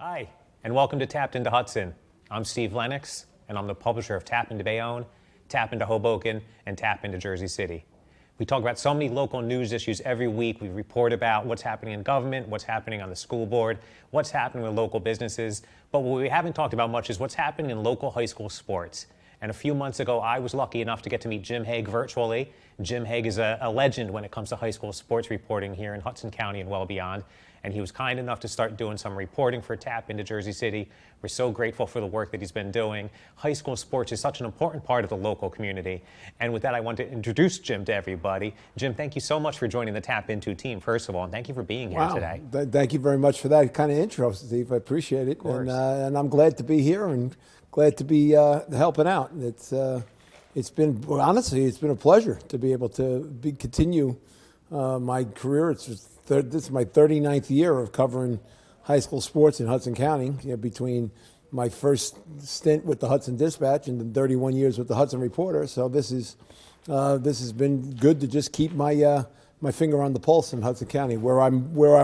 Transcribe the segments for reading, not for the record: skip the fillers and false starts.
Hi, and welcome to TAPinto Hudson. I'm Steve Lenox, and I'm the publisher of TAPinto Bayonne, TAPinto Hoboken, and TAPinto Jersey City. We talk about so many local news issues every week. We report about what's happening in government, what's happening on the school board, what's happening with local businesses. But what we haven't talked about much is what's happening in local high school sports. And a few months ago, I was lucky enough to get to meet Jim Hague virtually. Jim Hague is a legend when it comes to high school sports reporting here in Hudson County and well beyond. And he was kind enough to start doing some reporting for TAPinto Jersey City. We're so grateful for the work that he's been doing. High school sports is such an important part of the local community. And with that, I want to introduce Jim to everybody. Jim, thank you so much for joining the TAPinto team, first of all, and thank you for being here today. Thank you very much for that kind of intro, Steve. I appreciate it. And I'm glad to be here and glad to be helping out. It's been, honestly, it's been a pleasure to be able to continue my career. This is my 39th year of covering high school sports in Hudson County, between my first stint with the Hudson Dispatch and then 31 years with the Hudson Reporter. So this has been good to just keep my finger on the pulse in Hudson County, where I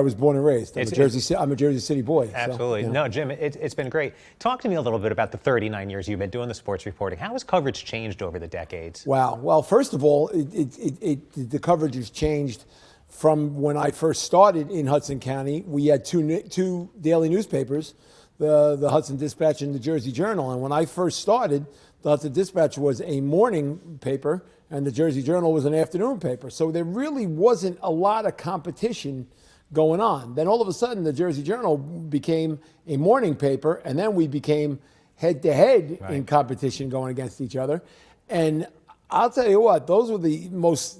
was born and raised. I'm a Jersey City boy. Absolutely. So, No, Jim, it's been great. Talk to me a little bit about the 39 years you've been doing the sports reporting. How has coverage changed over the decades? Wow. Well, first of all, the coverage has changed from when I first started in Hudson County. We had two daily newspapers, the Hudson Dispatch and the Jersey Journal. And when I first started, the Hudson Dispatch was a morning paper and the Jersey Journal was an afternoon paper. So there really wasn't a lot of competition going on. Then all of a sudden, the Jersey Journal became a morning paper, and then we became head-to-head in competition going against each other. And I'll tell you what, those were the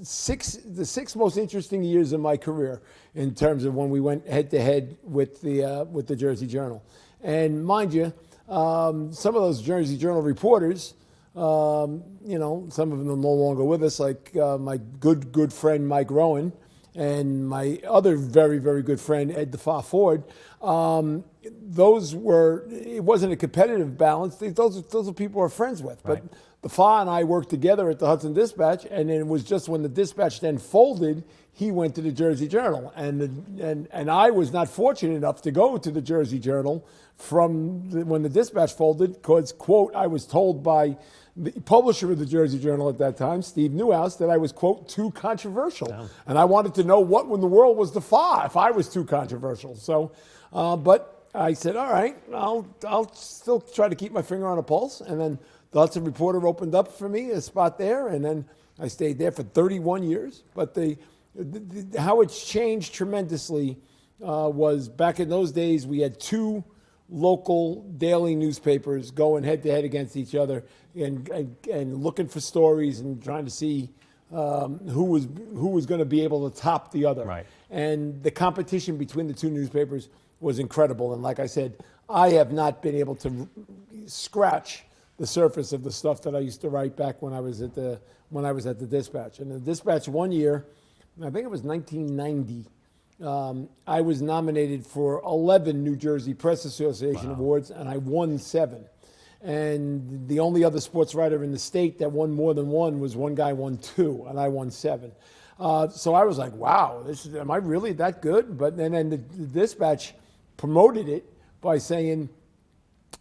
six most interesting years of my career in terms of when we went head-to-head with the Jersey Journal. And mind you, some of those Jersey Journal reporters, some of them are no longer with us, like my good friend Mike Rowan and my other very, very good friend Ed DeFa Ford. It wasn't a competitive balance. Those are people we're friends with. But DeFa and I worked together at the Hudson Dispatch, and it was just when the Dispatch then folded, he went to the Jersey Journal. And I was not fortunate enough to go to the Jersey Journal when the Dispatch folded, because, quote, I was told by the publisher of the Jersey Journal at that time, Steve Newhouse, that I was, quote, too controversial. Oh. And I wanted to know what in the world was DeFa if I was too controversial. So, but I said, all right, I'll still try to keep my finger on a pulse. And then the Hudson Reporter opened up for me a spot there, and then I stayed there for 31 years. But how it's changed tremendously was back in those days, we had two local daily newspapers going head-to-head against each other and looking for stories and trying to see who was going to be able to top the other. Right. And the competition between the two newspapers was incredible. And like I said, I have not been able to scratch the surface of the stuff that I used to write back when I was at the Dispatch. And the Dispatch one year, I think it was 1990, I was nominated for 11 New Jersey Press Association awards, and I won 7. And the only other sports writer in the state that won more than one was one guy won 2, and I won 7. So I was like, wow, am I really that good? But then the Dispatch promoted it by saying,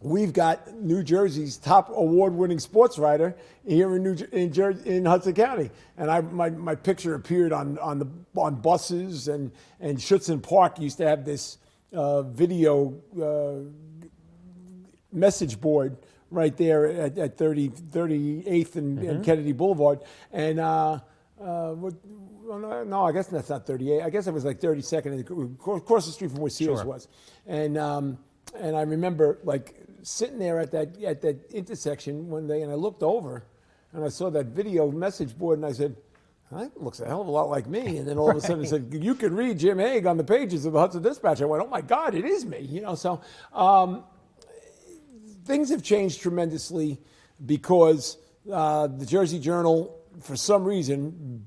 we've got New Jersey's top award-winning sports writer here in Hudson County, and my picture appeared on buses, and Hudson Park used to have this video message board right there at 38th and Kennedy Boulevard, and no, I guess that's not 38. I guess it was like 32nd, across the street from where Sears was, and I remember like sitting there at that intersection one day, and I looked over and I saw that video message board, and I said, that looks a hell of a lot like me. And then all of a sudden it said, you can read Jim Hague on the pages of the Hudson Dispatch. I went, oh my God, it is me. So things have changed tremendously because the Jersey Journal, for some reason,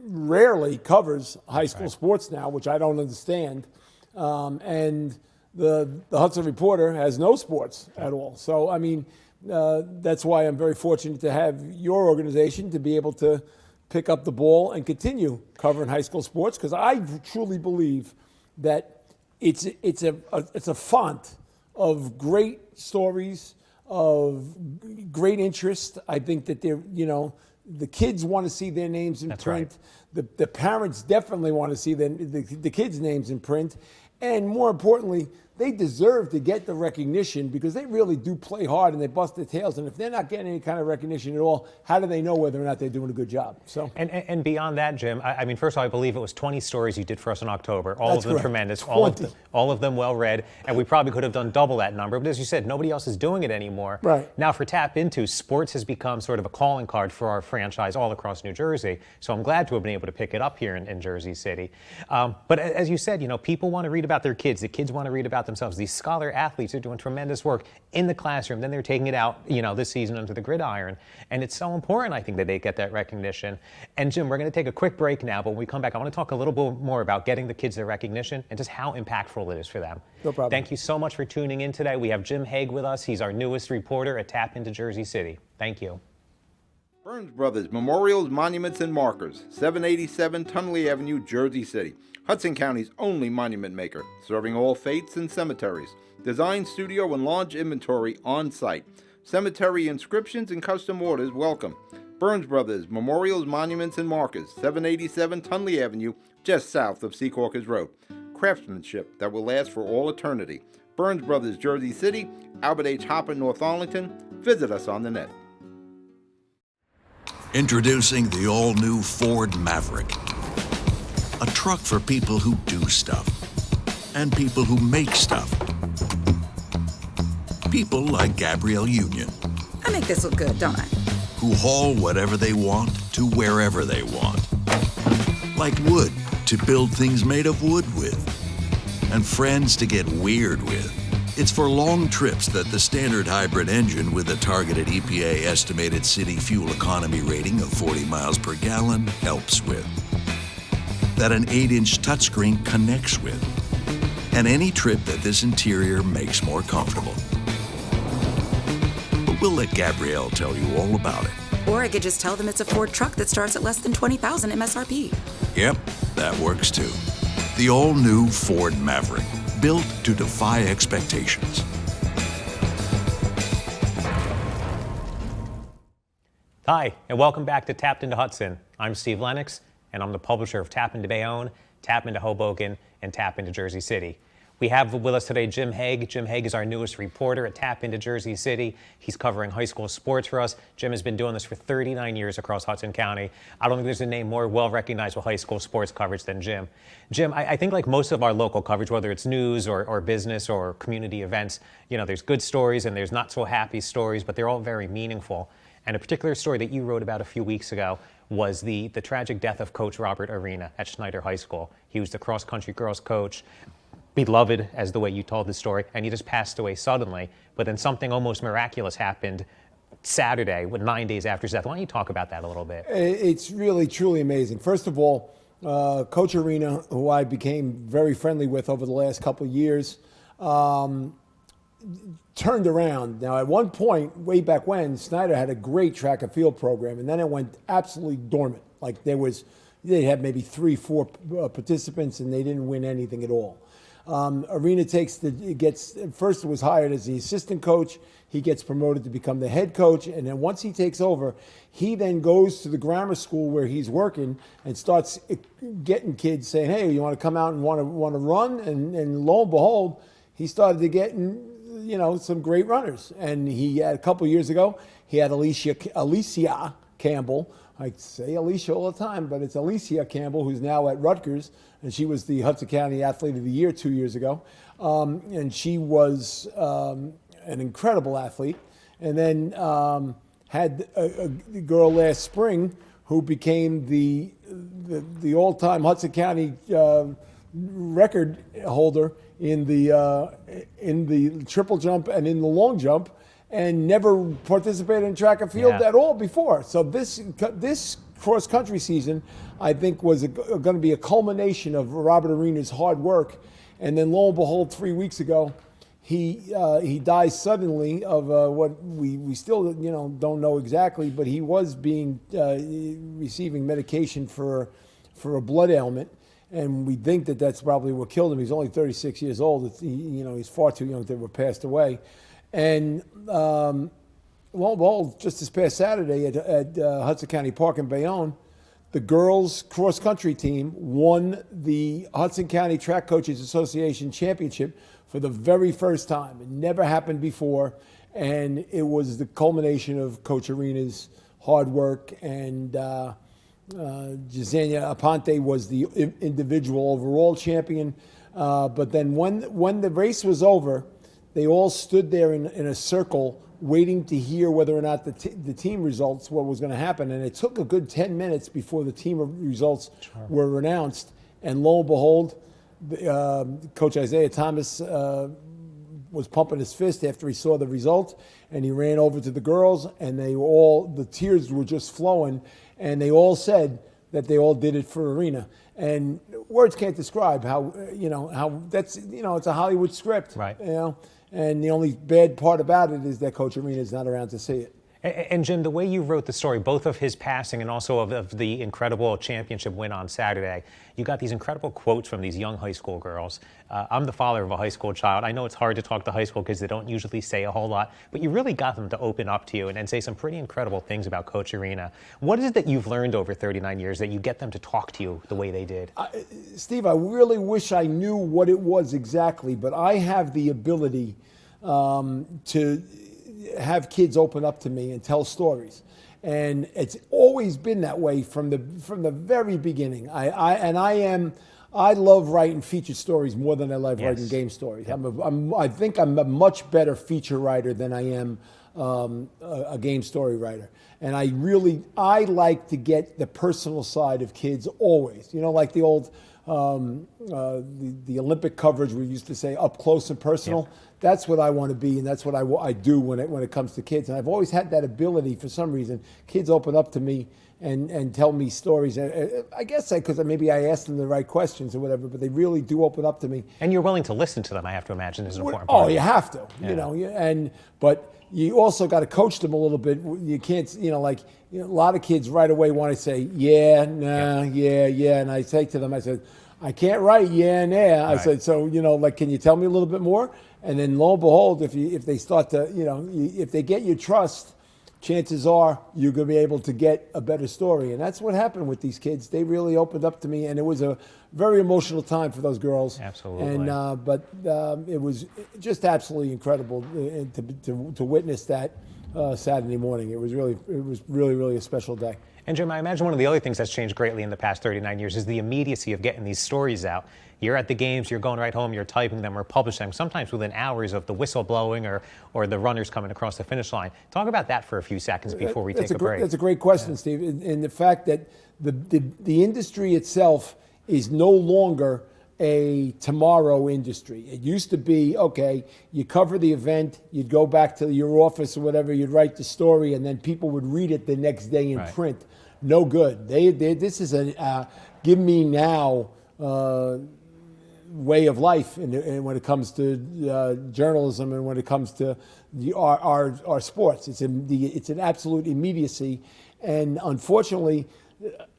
rarely covers high school sports now, which I don't understand. And the Hudson Reporter has no sports at all. So, I mean, that's why I'm very fortunate to have your organization to be able to pick up the ball and continue covering high school sports, because I truly believe that it's a font of great stories, of great interest. I think that the kids want to see their names in print. Right. The parents definitely want to see the kids' names in print. And more importantly, they deserve to get the recognition because they really do play hard and they bust their tails. And if they're not getting any kind of recognition at all, how do they know whether or not they're doing a good job? So, and beyond that, Jim, I mean, first of all, I believe it was 20 stories you did for us in October. All of them correct. Tremendous. All of them well read. And we probably could have done double that number. But as you said, nobody else is doing it anymore. Right. Now for TAPinto, sports has become sort of a calling card for our franchise all across New Jersey. So I'm glad to have been able to pick it up here in Jersey City. But as you said, people want to read about their kids. The kids want to read about themselves. These scholar athletes are doing tremendous work in the classroom. Then they're taking it out, this season onto the gridiron. And it's so important, I think, that they get that recognition. And Jim, we're going to take a quick break now, but when we come back, I want to talk a little bit more about getting the kids their recognition and just how impactful it is for them. No problem. Thank you so much for tuning in today. We have Jim Hague with us. He's our newest reporter at TAPinto Jersey City. Thank you. Burns Brothers Memorials, Monuments, and Markers, 787 Tunley Avenue, Jersey City. Hudson County's only monument maker, serving all faiths and cemeteries. Design, studio, and large inventory on site. Cemetery inscriptions and custom orders welcome. Burns Brothers Memorials, Monuments, and Markers, 787 Tunley Avenue, just south of Secaucus Road. Craftsmanship that will last for all eternity. Burns Brothers, Jersey City, Albert H. Hopper, North Arlington. Visit us on the net. Introducing the all-new Ford Maverick. A truck for people who do stuff. And people who make stuff. People like Gabrielle Union. I make this look good, don't I? Who haul whatever they want to wherever they want. Like wood to build things made of wood with. And friends to get weird with. It's for long trips that the standard hybrid engine with a targeted EPA estimated city fuel economy rating of 40 miles per gallon helps with. That an 8-inch touchscreen connects with. And any trip that this interior makes more comfortable. But we'll let Gabrielle tell you all about it. Or I could just tell them it's a Ford truck that starts at less than $20,000 MSRP. Yep, that works too. The all-new Ford Maverick, built to defy expectations. Hi, and welcome back to TAPinto Hudson. I'm Steve Lenox, and I'm the publisher of TAPinto Bayonne, TAPinto Hoboken, and TAPinto Jersey City. We have with us today Jim Hague. Jim Hague is our newest reporter at TAPinto Jersey City. He's covering high school sports for us. Jim has been doing this for 39 years across Hudson County. I don't think there's a name more well-recognized with high school sports coverage than Jim. Jim, I think like most of our local coverage, whether it's news or business or community events, there's good stories and there's not so happy stories, but they're all very meaningful. And a particular story that you wrote about a few weeks ago was the tragic death of Coach Robert Arena at Schneider High School. He was the cross-country girls coach, beloved as the way you told the story, and he just passed away suddenly. But then something almost miraculous happened Saturday, 9 days after his death. Why don't you talk about that a little bit? It's really, truly amazing. First of all, Coach Arena, who I became very friendly with over the last couple of years, turned around. Now, at one point, way back when, Snyder had a great track and field program, and then it went absolutely dormant. Like they had maybe 3-4 participants, and they didn't win anything at all. Arena first was hired as the assistant coach. He gets promoted to become the head coach. And then once he takes over, he then goes to the grammar school where he's working and starts getting kids saying, hey, you want to come out and want to run? And lo and behold, he started to get some great runners. And he had a couple of years ago, he had Alicia Campbell. I say Alicia all the time, but it's Alicia Campbell, who's now at Rutgers, and she was the Hudson County Athlete of the Year 2 years ago. And she was an incredible athlete. And then had a girl last spring who became the all-time Hudson County record holder in the triple jump and in the long jump, and never participated in track and field at all before. So this cross-country season, I think, was going to be a culmination of Robert Arena's hard work. And then lo and behold, 3 weeks ago, he dies suddenly of what we still don't know exactly, but he was receiving medication for a blood ailment. And we think that that's probably what killed him. He's only 36 years old. He's far too young to have passed away. And well, just this past Saturday at Hudson County Park in Bayonne, the girls cross-country team won the Hudson County Track Coaches Association Championship for the very first time. It never happened before, and it was the culmination of Coach Arena's hard work, and Gisenia Aponte was the individual overall champion. But then when the race was over, they all stood there in a circle waiting to hear whether or not the team results, what was going to happen. And it took a good 10 minutes before the team results were announced. And lo and behold, Coach Isaiah Thomas was pumping his fist after he saw the result. And he ran over to the girls, and the tears were just flowing. And they all said that they all did it for Arena. And words can't describe how that's, it's a Hollywood script. Right. And the only bad part about it is that Coach Arena is not around to see it. And Jim, the way you wrote the story, both of his passing and also of the incredible championship win on Saturday, you got these incredible quotes from these young high school girls. I'm the father of a high school child. I know it's hard to talk to high school kids. They don't usually say a whole lot, but you really got them to open up to you and say some pretty incredible things about Coach Arena. What is it that you've learned over 39 years that you get them to talk to you the way they did? Steve, I really wish I knew what it was exactly, but I have the ability to have kids open up to me and tell stories, and it's always been that way from the very beginning. I love writing feature stories more than I love writing game stories. I think I'm a much better feature writer than I am a game story writer. And I like to get the personal side of kids always. like the old the Olympic coverage we used to say up close and personal. Yeah. That's what I want to be, and that's what I do when it comes to kids. And I've always had that ability for some reason. Kids open up to me and tell me stories. I guess because maybe I asked them the right questions or whatever, but they really do open up to me. And you're willing to listen to them, I have to imagine, is an important part. Oh, you have to, but you also got to coach them a little bit. You can't, a lot of kids right away want to say, yeah, nah, yeah. And I say to them, I said, I can't write yeah and yeah. Right. I said, so, can you tell me a little bit more? And then lo and behold, if they start to, if they get your trust, chances are you're going to be able to get a better story. And that's what happened with these kids. They really opened up to me, and it was a very emotional time for those girls. Absolutely. And but it was just absolutely incredible to witness that Saturday morning. It was really a special day. And Jim, I imagine one of the other things that's changed greatly in the past 39 years is the immediacy of getting these stories out. You're at the games, you're going right home, you're typing them or publishing them, sometimes within hours of the whistle blowing or the runners coming across the finish line. Talk about that for a few seconds before we take a break. That's a great question, Steve. And the fact that the industry itself is no longer a tomorrow industry. It used to be, okay, you cover the event, you'd go back to your office or whatever, you'd write the story, and then people would read it the next day in print. No good. This is a give me now way of life, and when it comes to journalism and when it comes to our sports, it's an absolute immediacy, and unfortunately,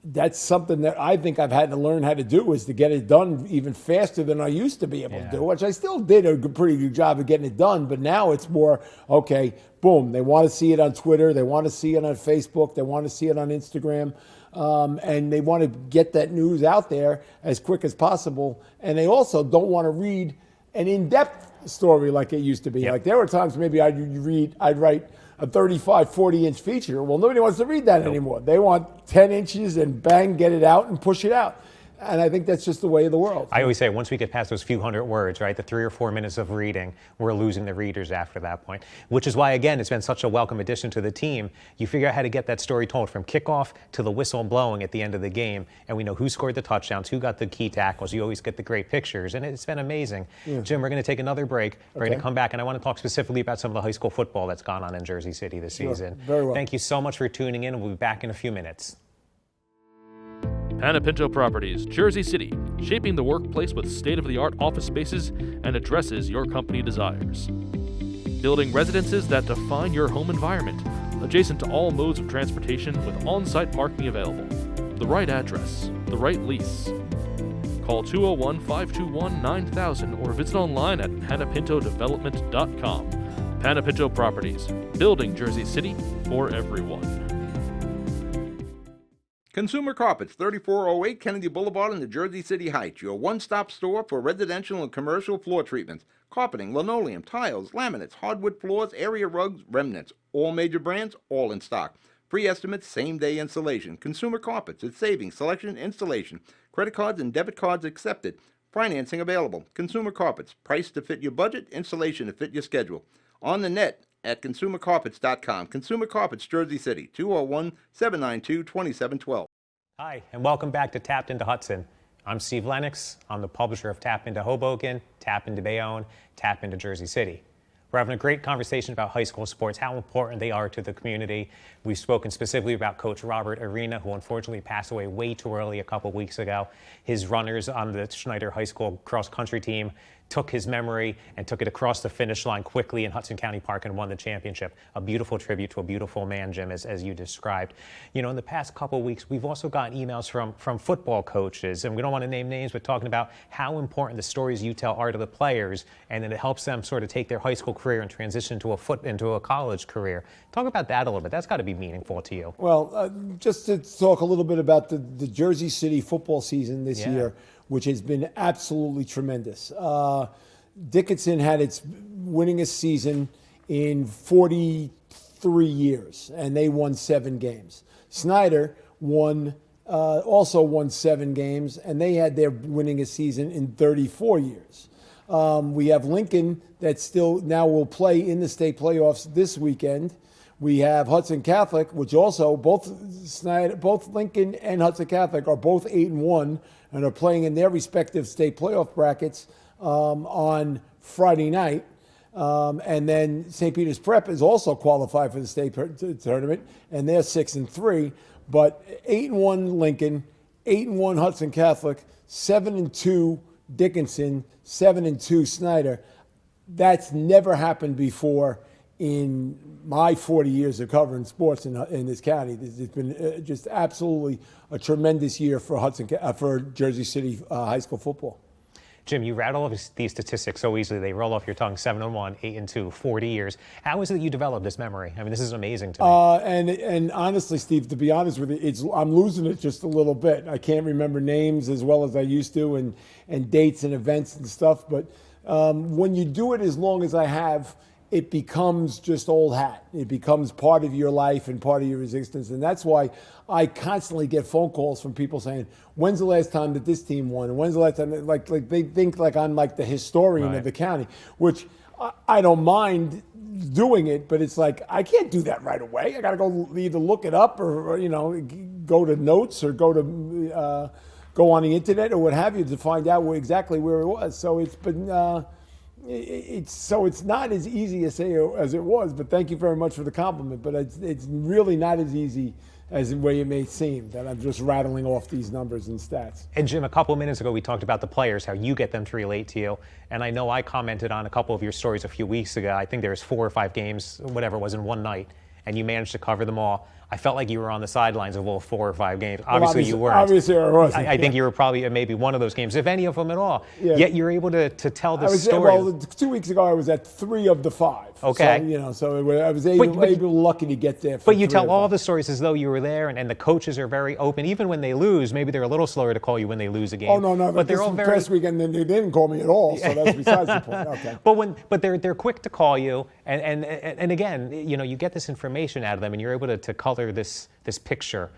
that's something that I think I've had to learn how to do, is to get it done even faster than I used to be able to do, which I still did a pretty good job of getting it done. But now it's more, okay, boom, they want to see it on Twitter, they want to see it on Facebook, they want to see it on Instagram, and they want to get that news out there as quick as possible. And they also don't want to read an in-depth story like it used to be. Like there were times maybe I'd write a 35, 40-inch feature. Well, nobody wants to read that anymore. They want 10 inches and bang, get it out and push it out. And I think that's just the way of the world. I always say once we get past those few hundred words, right, the 3 or 4 minutes of reading, we're losing the readers after that point, which is why, again, it's been such a welcome addition to the team. You figure out how to get that story told from kickoff to the whistle blowing at the end of the game, and we know who scored the touchdowns, who got the key tackles. You always get the great pictures, and it's been amazing. Yeah. Jim, we're going to take another break. We're going to come back, and I want to talk specifically about some of the high school football that's gone on in Jersey City this season. Very well. Thank you so much for tuning in, and we'll be back in a few minutes. TAPinto Properties, Jersey City, shaping the workplace with state-of-the-art office spaces and addresses your company desires. Building residences that define your home environment, adjacent to all modes of transportation with on-site parking available. The right address, the right lease. Call 201-521-9000 or visit online at panapintodevelopment.com. Panapinto Properties, building Jersey City for everyone. Consumer Carpets, 3408 Kennedy Boulevard in the Jersey City Heights, your one-stop store for residential and commercial floor treatments, carpeting, linoleum, tiles, laminates, hardwood floors, area rugs, remnants, all major brands, all in stock. Free estimates, same-day installation. Consumer Carpets, it's savings, selection, installation. Credit cards and debit cards accepted. Financing available. Consumer Carpets, price to fit your budget, installation to fit your schedule. On the net at consumercarpets.com. Consumer Carpets, Jersey City, 201-792-2712. Hi, and welcome back to Tapped into Hudson. I'm Steve Lenox. I'm the publisher of TAPinto Hoboken, TAPinto Bayonne, TAPinto Jersey City. We're having a great conversation about high school sports, how important they are to the community. We've spoken specifically about Coach Robert Arena, who unfortunately passed away way too early a couple weeks ago. His runners on the Schneider High School cross-country team took his memory and took it across the finish line quickly in Hudson County Park and won the championship. A beautiful tribute to a beautiful man, Jim, as you described. You know, in the past couple weeks, we've also gotten emails from football coaches, and we don't want to name names, but talking about how important the stories you tell are to the players, and then it helps them sort of take their high school career and transition into a college career. Talk about that a little bit. That's got to be meaningful to you. Well, just to talk a little bit about the Jersey City football season this year, which has been absolutely tremendous. Dickinson had its winningest season in 43 years, and they won 7 games. Snyder also won 7 games, and they had their winningest season in 34 years. We have Lincoln that still now will play in the state playoffs this weekend. We have Hudson Catholic, which also both Lincoln and Hudson Catholic are both 8-1 and are playing in their respective state playoff brackets on Friday night. And then St. Peter's Prep is also qualified for the state tournament, and they're 6-3. But 8-1 Lincoln, 8-1 Hudson Catholic, 7-2 Dickinson, 7-2 Snyder. That's never happened before in my 40 years of covering sports in this county. It's been just absolutely a tremendous year for for Jersey City high school football. Jim, you rattle off these statistics so easily. They roll off your tongue. 7-1, 8-2, 40 years. How is it that you developed this memory? I mean, this is amazing to me. And honestly, Steve, to be honest with you, I'm losing it just a little bit. I can't remember names as well as I used to, and dates and events and stuff. But when you do it as long as I have, it becomes just old hat. It becomes part of your life and part of your existence. And that's why I constantly get phone calls from people saying, when's the last time that this team won? And when's the last time, like they think like I'm like the historian of the county, which I don't mind doing it, but it's like, I can't do that right away. I got to go either look it up or go to notes or go on the internet or what have you to find out exactly where it was. So it's been, it's not as easy as it was, but thank you very much for the compliment. But it's really not as easy as the way it may seem, that I'm just rattling off these numbers and stats. And Jim, a couple of minutes ago, we talked about the players, how you get them to relate to you. And I know I commented on a couple of your stories a few weeks ago. I think there was 4 or 5 games, whatever it was, in one night, and you managed to cover them all. I felt like you were on the sidelines of all 4 or 5 games. Obviously you weren't. Obviously I wasn't. I think you were probably maybe one of those games, if any of them at all. Yeah. Yet you're able to tell the story. Well, 2 weeks ago I was at 3 of the 5. Okay. So I was lucky to get there. But you tell all the stories as though you were there, and the coaches are very open. Even when they lose, maybe they're a little slower to call you when they lose a game. Oh, no. But they're all very... past weekend, they didn't call me at all, so that's besides the point. Okay. But they're quick to call you, and again, you get this information out of them, and you're able to color this picture,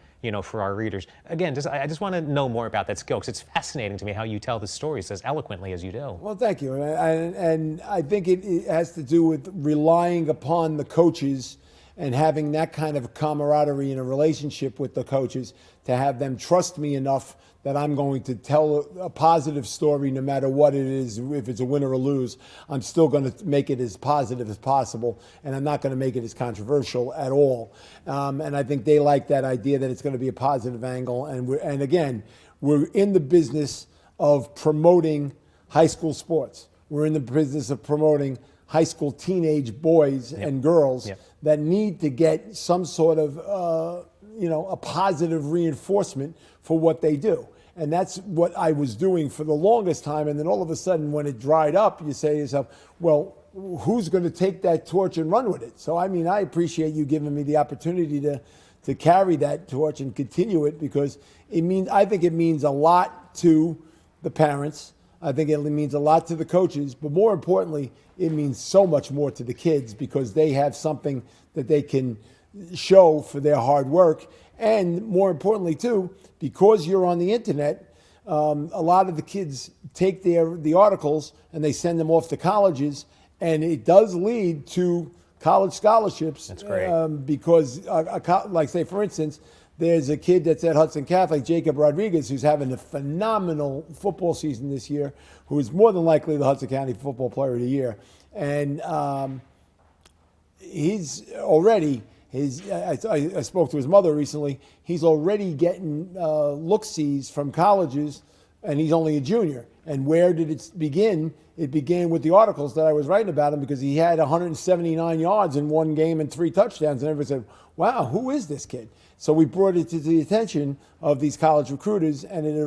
for our readers. Again, I just want to know more about that skill, because it's fascinating to me how you tell the stories as eloquently as you do. Well, thank you. And I think it has to do with relying upon the coaches and having that kind of camaraderie in a relationship with the coaches to have them trust me enough that I'm going to tell a positive story no matter what it is. If it's a win or a lose, I'm still going to make it as positive as possible, and I'm not going to make it as controversial at all. And I think they like that idea that it's going to be a positive angle. And again, we're in the business of promoting high school sports. We're in the business of promoting high school teenage boys and girls that need to get some sort of a positive reinforcement for what they do. And that's what I was doing for the longest time. And then all of a sudden, when it dried up, you say to yourself, well, who's going to take that torch and run with it? So, I mean, I appreciate you giving me the opportunity to carry that torch and continue it, because I think it means a lot to the parents. I think it means a lot to the coaches, but more importantly, it means so much more to the kids, because they have something that they can show for their hard work. And more importantly, too, because you're on the internet, a lot of the kids take the articles and they send them off to colleges, and it does lead to college scholarships. That's great. Because, like, say, for instance, there's a kid that's at Hudson Catholic, Jacob Rodriguez, who's having a phenomenal football season this year, who is more than likely the Hudson County Football Player of the Year. And he's already, I spoke to his mother recently, he's already getting look-sees from colleges, and he's only a junior. And where did it begin? It began with the articles that I was writing about him, because he had 179 yards in one game and 3 touchdowns. And everybody said, wow, who is this kid? So we brought it to the attention of these college recruiters, and it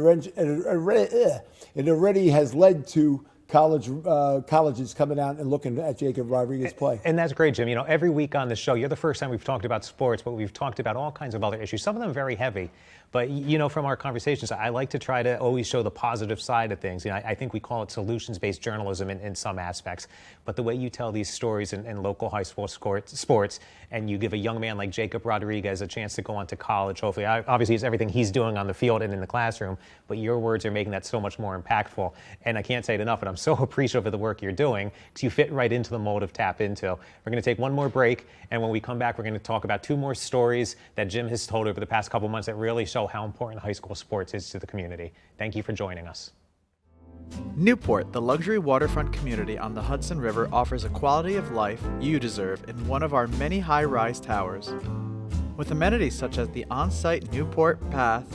already has led to colleges coming out and looking at Jacob Rodriguez play. And that's great, Jim. You know, every week on the show, you're the first time we've talked about sports, but we've talked about all kinds of other issues, some of them very heavy. But, you know, from our conversations, I like to try to always show the positive side of things. You know, I think we call it solutions-based journalism in some aspects. But the way you tell these stories in local high school sports, and you give a young man like Jacob Rodriguez a chance to go on to college, hopefully, obviously it's everything he's doing on the field and in the classroom, but your words are making that so much more impactful. And I can't say it enough, and I'm so appreciative of the work you're doing, because you fit right into the mold of TAPinto. We're going to take one more break, and when we come back, we're going to talk about 2 more stories that Jim has told over the past couple months that really show how important high school sports is to the community. Thank you for joining us. Newport, the luxury waterfront community on the Hudson River, offers a quality of life you deserve in one of our many high-rise towers. With amenities such as the on-site Newport Path,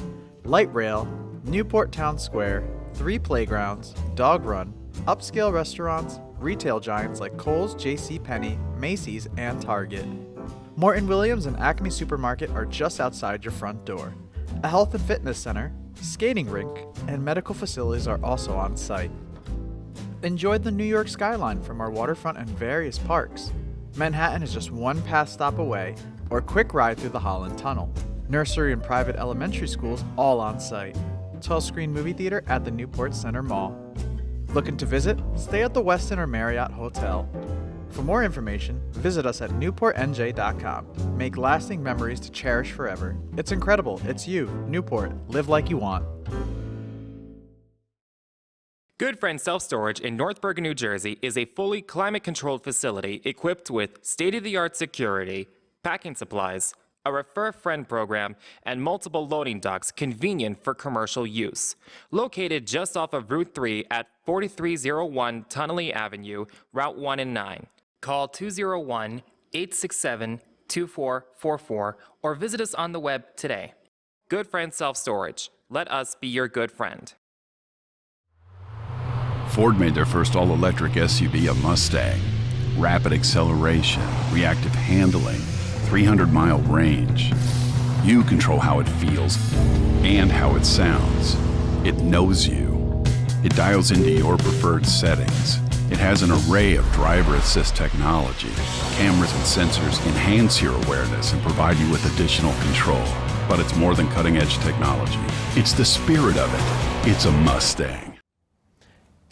light rail, Newport Town Square, 3 playgrounds, dog run, upscale restaurants, retail giants like Kohl's, JCPenney, Macy's, and Target. Morton Williams and Acme Supermarket are just outside your front door. A health and fitness center, skating rink, and medical facilities are also on site. Enjoy the New York skyline from our waterfront and various parks. Manhattan is just 1 pass stop away, or a quick ride through the Holland Tunnel. Nursery and private elementary schools all on site. 12-screen movie theater at the Newport Center Mall. Looking to visit? Stay at the Westin or Marriott Hotel. For more information, visit us at newportnj.com. Make lasting memories to cherish forever. It's incredible. It's you, Newport. Live like you want. Good Friend Self-Storage in North Bergen, New Jersey is a fully climate-controlled facility equipped with state-of-the-art security, packing supplies, a Refer a Friend program, and multiple loading docks convenient for commercial use. Located just off of Route 3 at 4301 Tunnelly Avenue, Route 1 and 9. Call 201-867-2444 or visit us on the web today. Good Friend Self-Storage. Let us be your good friend. Ford made their first all-electric SUV a Mustang. Rapid acceleration, reactive handling, 300-mile range. You control how it feels and how it sounds. It knows you. It dials into your preferred settings. It has an array of driver assist technology. Cameras and sensors enhance your awareness and provide you with additional control. But it's more than cutting-edge technology. It's the spirit of it. It's a Mustang.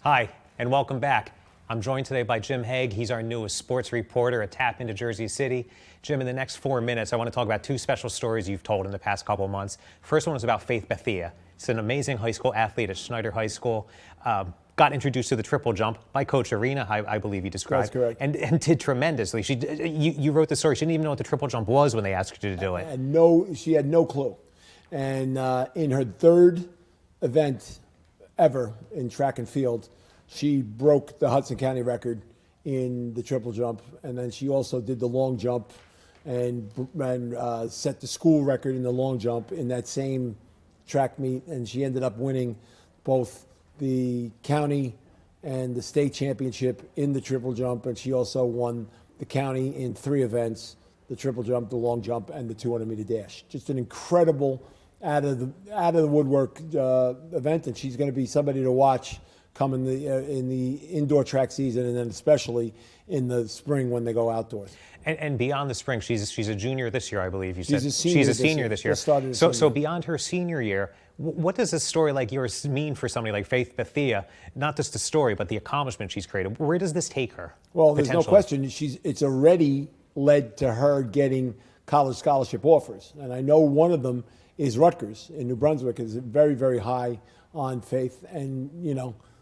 Hi, and welcome back. I'm joined today by Jim Hague. He's our newest sports reporter at TAPinto Jersey City. Jim, in the next 4 minutes, I want to talk about 2 special stories you've told in the past couple of months. First one is about Faith Bethia. She's an amazing high school athlete at Schneider High School. Got introduced to the triple jump by Coach Arena, I believe you described. That's correct. And did tremendously. You wrote the story. She didn't even know what the triple jump was when they asked her to do it. And she had no clue. And in her 3rd event ever in track and field, she broke the Hudson County record in the triple jump, and then she also did the long jump and set the school record in the long jump in that same track meet, and she ended up winning both the county and the state championship in the triple jump, and she also won the county in 3 events, the triple jump, the long jump, and the 200-meter dash. Just an incredible out of the woodwork event, and she's going to be somebody to watch come in the indoor track season, and then especially in the spring when they go outdoors. And beyond the spring, she's a junior this year, I believe. She's a senior this year. So beyond her senior year, what does a story like yours mean for somebody like Faith Bethia? Not just the story, but the accomplishment she's created. Where does this take her? Well, there's no question. It's already led to her getting college scholarship offers, and I know one of them is Rutgers in New Brunswick. Is very, very high on Faith, and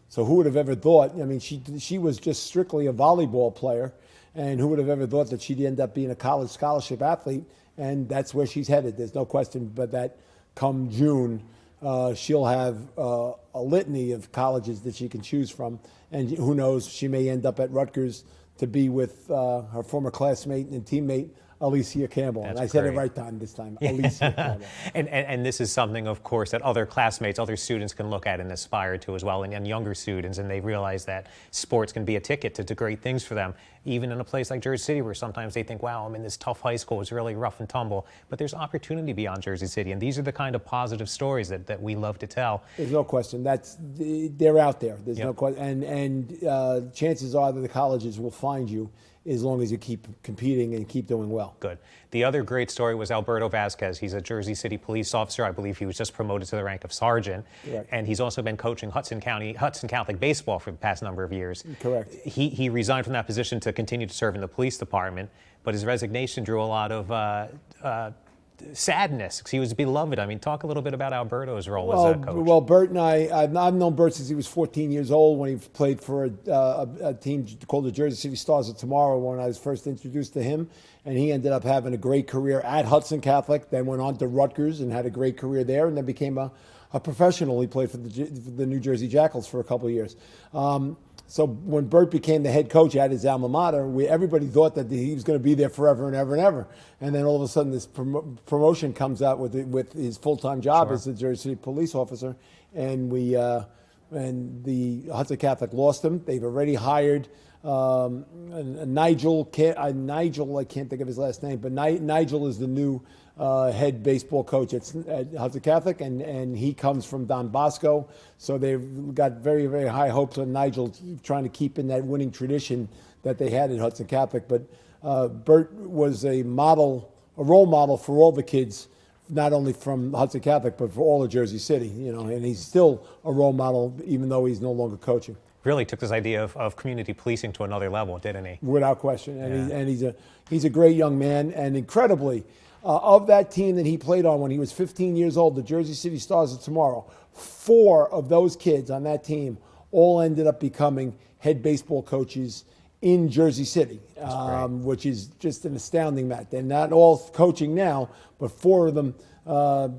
so who would have ever thought? I mean, she was just strictly a volleyball player, and who would have ever thought that she'd end up being a college scholarship athlete? And that's where she's headed. There's no question but that come June, she'll have a litany of colleges that she can choose from. And who knows, she may end up at Rutgers to be with her former classmate and teammate, Alicia Campbell. That's and I said great. it right time this time, Alicia Campbell. And this is something, of course, that other classmates, other students can look at and aspire to as well, and younger students, and they realize that sports can be a ticket to great things for them, even in a place like Jersey City, where sometimes they think, wow, I'm in this tough high school, it's really rough and tumble, but there's opportunity beyond Jersey City, and these are the kind of positive stories that we love to tell. There's no question. They're out there. There's no question. And chances are that the colleges will find you as long as you keep competing and keep doing well. Good. The other great story was Alberto Vazquez. He's a Jersey City police officer. I believe he was just promoted to the rank of sergeant. Correct. And he's also been coaching Hudson Catholic baseball for the past number of years. Correct. He resigned from that position to continue to serve in the police department, but his resignation drew a lot of sadness because he was beloved. I mean, talk a little bit about Alberto's role as a coach. Well, Bert and I've known Bert since he was 14 years old when he played for a team called the Jersey City Stars of Tomorrow when I was first introduced to him. And he ended up having a great career at Hudson Catholic, then went on to Rutgers and had a great career there, and then became a professional. He played for the New Jersey Jackals for a couple of years. So when Bert became the head coach at his alma mater, everybody thought that he was going to be there forever and ever and ever. And then all of a sudden this promotion comes out with his full-time job as the Jersey City police officer. And the Hudson Catholic lost him. They've already hired Nigel, I can't think of his last name, but Nigel is the new head baseball coach at Hudson Catholic, and he comes from Don Bosco. So they've got very, very high hopes on Nigel trying to keep in that winning tradition that they had at Hudson Catholic. But Bert was a role model for all the kids, not only from Hudson Catholic, but for all of Jersey City, and he's still a role model, even though he's no longer coaching. Really took this idea of community policing to another level, didn't he? Without question. And he's a great young man, and incredibly, of that team that he played on when he was 15 years old, the Jersey City Stars of Tomorrow, 4 of those kids on that team all ended up becoming head baseball coaches in Jersey City, which is just an astounding fact. They're not all coaching now, but 4 of them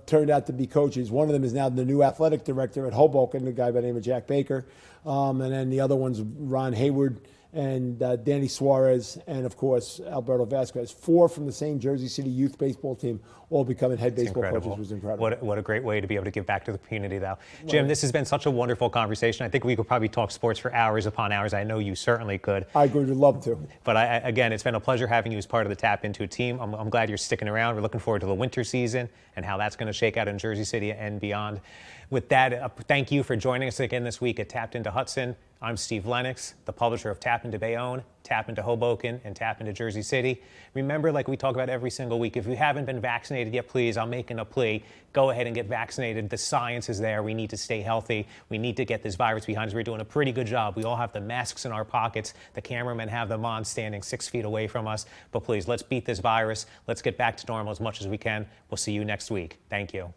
turned out to be coaches. One of them is now the new athletic director at Hoboken, a guy by the name of Jack Baker. And then the other one's Ron Hayward and Danny Suarez, and of course Alberto Vazquez. 4 from the same Jersey City youth baseball team, all becoming head baseball coaches. Was incredible. What a great way to be able to give back to the community, though. Jim, this has been such a wonderful conversation. I think we could probably talk sports for hours upon hours. I know you certainly could. I would love to. But again, it's been a pleasure having you as part of the TAPinto team. I'm glad you're sticking around. We're looking forward to the winter season and how that's going to shake out in Jersey City and beyond. With that, thank you for joining us again this week at TAPinto Hudson. I'm Steve Lenox, the publisher of TAPinto Bayonne, TAPinto Hoboken, and TAPinto Jersey City. Remember, like we talk about every single week, if you haven't been vaccinated yet, please, I'm making a plea. Go ahead and get vaccinated. The science is there. We need to stay healthy. We need to get this virus behind us. We're doing a pretty good job. We all have the masks in our pockets. The cameramen have them on, standing 6 feet away from us. But please, let's beat this virus. Let's get back to normal as much as we can. We'll see you next week. Thank you.